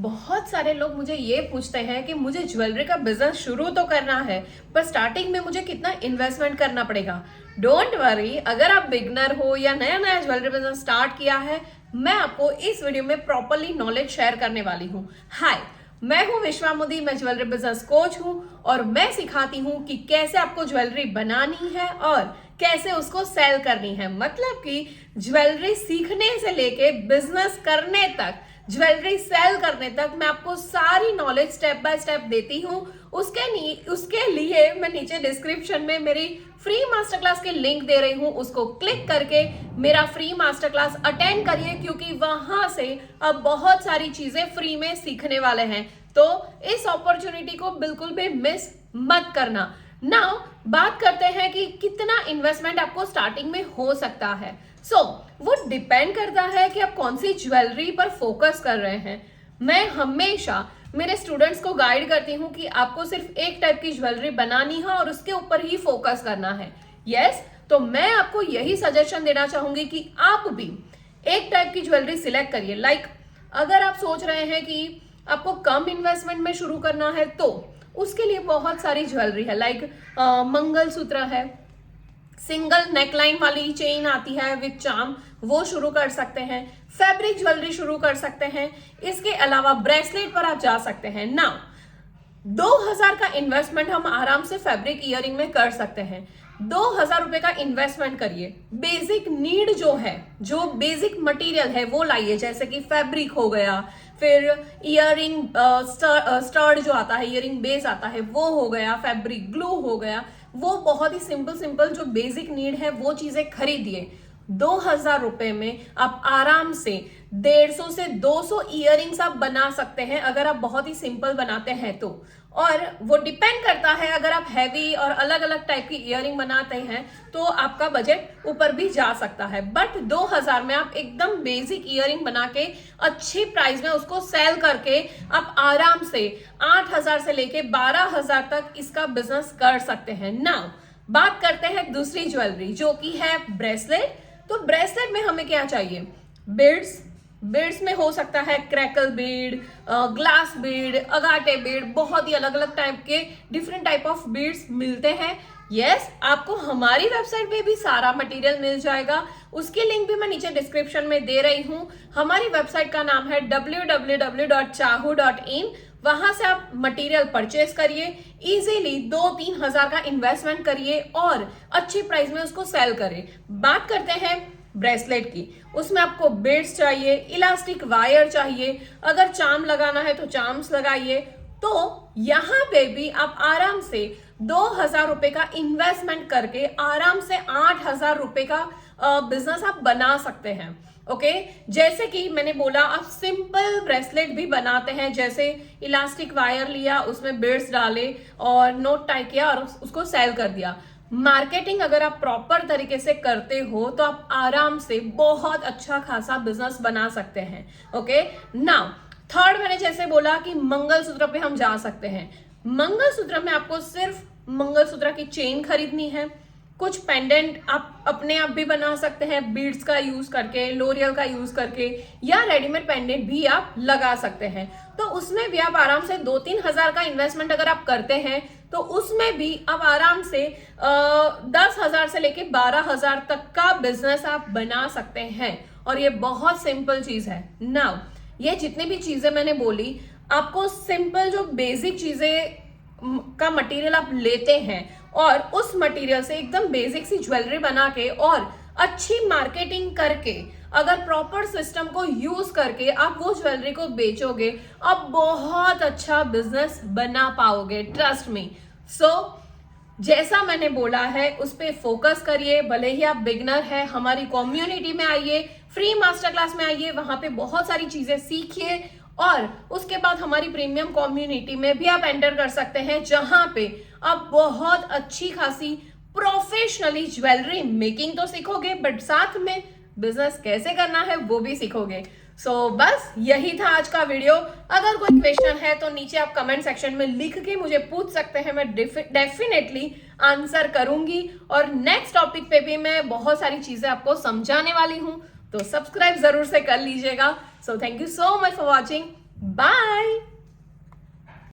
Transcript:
बहुत सारे लोग मुझे ये पूछते हैं कि मुझे ज्वेलरी का बिजनेस शुरू तो करना है, पर स्टार्टिंग में मुझे कितना इन्वेस्टमेंट करना पड़ेगा। डोंट वरी, अगर आप बिगनर हो या नया नया ज्वेलरी बिजनेस स्टार्ट किया है, मैं आपको इस वीडियो में प्रॉपरली नॉलेज शेयर करने वाली हूँ। हाय, मैं हूँ विश्वा मोदी, मैं ज्वेलरी बिजनेस कोच हूँ और मैं सिखाती हूँ कि कैसे आपको ज्वेलरी बनानी है और कैसे उसको सेल करनी है। मतलब कि ज्वेलरी सीखने से लेके बिजनेस करने तक, ज्वेलरी सेल करने तक मैं आपको सारी नॉलेज स्टेप बाय स्टेप देती हूँ। उसके लिए मैं नीचे डिस्क्रिप्शन में मेरी फ्री मास्टर क्लास के लिंक दे रही हूँ, उसको क्लिक करके मेरा फ्री मास्टर क्लास अटेंड करिए, क्योंकि वहां से अब बहुत सारी चीजें फ्री में सीखने वाले हैं। तो इस अपॉर्चुनिटी को बिल्कुल भी मिस मत करना। नाउ बात करते हैं कि कितना इन्वेस्टमेंट आपको स्टार्टिंग में हो सकता है। वो डिपेंड करता है कि आप कौन सी ज्वेलरी पर फोकस कर रहे हैं। मैं हमेशा मेरे स्टूडेंट्स को गाइड करती हूँ कि आपको सिर्फ एक टाइप की ज्वेलरी बनानी है और उसके ऊपर ही फोकस करना है। यस, तो मैं आपको यही सजेशन देना चाहूंगी कि आप भी एक टाइप की ज्वेलरी सिलेक्ट करिए। लाइक अगर आप सोच रहे हैं कि आपको कम इन्वेस्टमेंट में शुरू करना है, तो उसके लिए बहुत सारी ज्वेलरी है। लाइक मंगलसूत्र है, सिंगल नेकलाइन वाली चेन आती है विद चार्म, वो शुरू कर सकते हैं। फैब्रिक ज्वेलरी शुरू कर सकते हैं। इसके अलावा ब्रेसलेट पर आप जा सकते हैं। ना 2000 का इन्वेस्टमेंट हम आराम से फैब्रिक इयरिंग में कर सकते हैं। 2000 रुपए का इन्वेस्टमेंट करिए। बेसिक नीड जो है, जो बेसिक मटेरियल है वो लाइए, जैसे कि फैब्रिक हो गया, फिर इयरिंग स्टर्ड जो आता है, इयरिंग बेस आता है वो हो गया, फैब्रिक ग्लू हो गया। वो बहुत ही सिंपल जो बेसिक नीड है वो चीजें खरीदिए। 2000 रुपए में आप आराम से 150 से 200 इयरिंग्स आप बना सकते हैं, अगर आप बहुत ही सिंपल बनाते हैं तो। और वो डिपेंड करता है, अगर आप हैवी और अलग अलग टाइप की इयरिंग बनाते हैं तो आपका बजट ऊपर भी जा सकता है। बट 2000 में आप एकदम बेसिक इयरिंग बना के अच्छी प्राइस में उसको सेल करके आप आराम से 8000 से लेके 12000 तक इसका बिजनेस कर सकते हैं। नाउ बात करते हैं दूसरी ज्वेलरी, जो कि है ब्रेसलेट। तो ब्रेसलेट में हमें क्या चाहिए? बीड्स में हो सकता है क्रैकल बीड, ग्लास बीड, अगाटे बीड, बहुत ही अलग अलग टाइप के डिफरेंट टाइप ऑफ बीड्स मिलते हैं। यस, आपको हमारी वेबसाइट पे भी सारा मटेरियल मिल जाएगा। उसकी लिंक भी मैं नीचे डिस्क्रिप्शन में दे रही हूँ। हमारी वेबसाइट का नाम है www.chahu.in। वहां से आप मटेरियल परचेस करिए, इजीली 2-3 हजार का इन्वेस्टमेंट करिए और अच्छी प्राइस में उसको सेल करें। बात करते हैं ब्रेसलेट की। उसमें आपको बीड्स चाहिए, इलास्टिक वायर चाहिए, अगर चार्म लगाना है तो चार्म्स लगाइए। तो यहाँ पे भी आप आराम से 2000 रुपए का इन्वेस्टमेंट करके आराम से 8000 रुपए का बिजनेस आप बना सकते हैं। ओके, जैसे कि मैंने बोला, आप सिंपल ब्रेसलेट भी बनाते हैं, जैसे इलास्टिक वायर लिया, उसमें बीड्स डाले और नोट टाई किया और उसको सेल कर दिया। मार्केटिंग अगर आप प्रॉपर तरीके से करते हो तो आप आराम से बहुत अच्छा खासा बिजनेस बना सकते हैं। ओके, नाउ थर्ड, मैंने जैसे बोला कि मंगलसूत्र पे हम जा सकते हैं। मंगलसूत्र में आपको सिर्फ मंगलसूत्र की चेन खरीदनी है। कुछ पेंडेंट आप अपने आप भी बना सकते हैं, बीड्स का यूज करके, लोरियल का यूज करके, या रेडीमेड पेंडेंट भी आप लगा सकते हैं। तो उसमें भी आप आराम से 2-3 हजार का इन्वेस्टमेंट अगर आप करते हैं तो उसमें भी आप आराम से 10,000 से लेके 12,000 तक का बिजनेस आप बना सकते हैं। और ये बहुत सिंपल चीज है। नाउ ये जितनी भी चीजें मैंने बोली, आपको सिंपल जो बेसिक चीजें का मटेरियल आप लेते हैं और उस मटेरियल से एकदम बेसिक सी ज्वेलरी बना के और अच्छी मार्केटिंग करके, अगर प्रॉपर सिस्टम को यूज करके आप वो ज्वेलरी को बेचोगे, आप बहुत अच्छा बिजनेस बना पाओगे, ट्रस्ट मी। जैसा मैंने बोला है उस पर फोकस करिए। भले ही आप बिगनर है, हमारी कम्युनिटी में आइए, फ्री मास्टर क्लास में आइए, वहां पे बहुत सारी चीजें सीखिए और उसके बाद हमारी प्रीमियम कम्युनिटी में भी आप एंटर कर सकते हैं, जहां पे आप बहुत अच्छी खासी प्रोफेशनली ज्वेलरी मेकिंग तो सीखोगे, बट साथ में बिजनेस कैसे करना है वो भी सीखोगे। बस यही था आज का वीडियो। अगर कोई क्वेश्चन है तो नीचे आप कमेंट सेक्शन में लिख के मुझे पूछ सकते हैं, मैं डेफिनेटली आंसर करूंगी। और नेक्स्ट टॉपिक पे भी मैं बहुत सारी चीजें आपको समझाने वाली हूं, तो सब्सक्राइब जरूर से कर लीजिएगा। Thank you so much for watching. Bye.